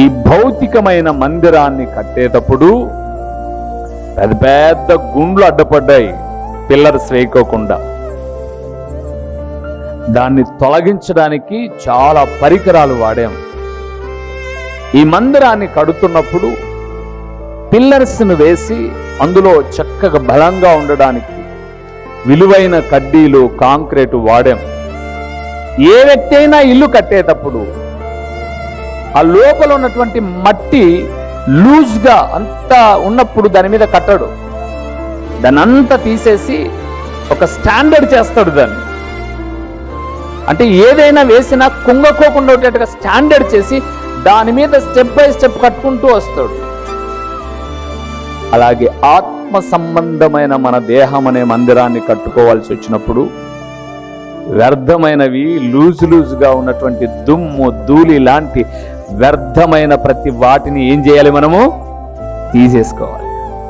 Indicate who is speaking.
Speaker 1: ఈ భౌతికమైన మందిరాన్ని కట్టేటప్పుడు పెద్ద పెద్ద గుండ్లు అడ్డపడ్డాయి, పిల్లర్స్ వేయకోకుండా. దాన్ని తొలగించడానికి చాలా పరికరాలు వాడాం. ఈ మందిరాన్ని కడుతున్నప్పుడు పిల్లర్స్ను వేసి అందులో చక్కగా బలంగా ఉండడానికి విలువైన కడ్డీలు, కాంక్రీటు వాడాం. ఏ వ్యక్తి అయినా ఇల్లు కట్టేటప్పుడు ఆ లోపల ఉన్నటువంటి మట్టి లూజ్గా అంతా ఉన్నప్పుడు దాని మీద కట్టడు. దాన్ని అంతా తీసేసి ఒక స్టాండర్డ్ చేస్తాడు. దాన్ని అంటే ఏదైనా వేసినా కుంగకోకుండా ఉండేట్టుగా స్టాండర్డ్ చేసి దాని మీద స్టెప్ బై స్టెప్ కట్టుకుంటూ వస్తాడు. అలాగే ఆత్మ సంబంధమైన మన దేహం అనే మందిరాన్ని కట్టుకోవాల్సి వచ్చినప్పుడు వ్యర్థమైనవి, లూజుగా ఉన్నటువంటి దుమ్ము, ధూళి లాంటి వ్యర్థమైన ప్రతి వాటిని ఏం చేయాలి? మనము తీసేసుకోవాలి.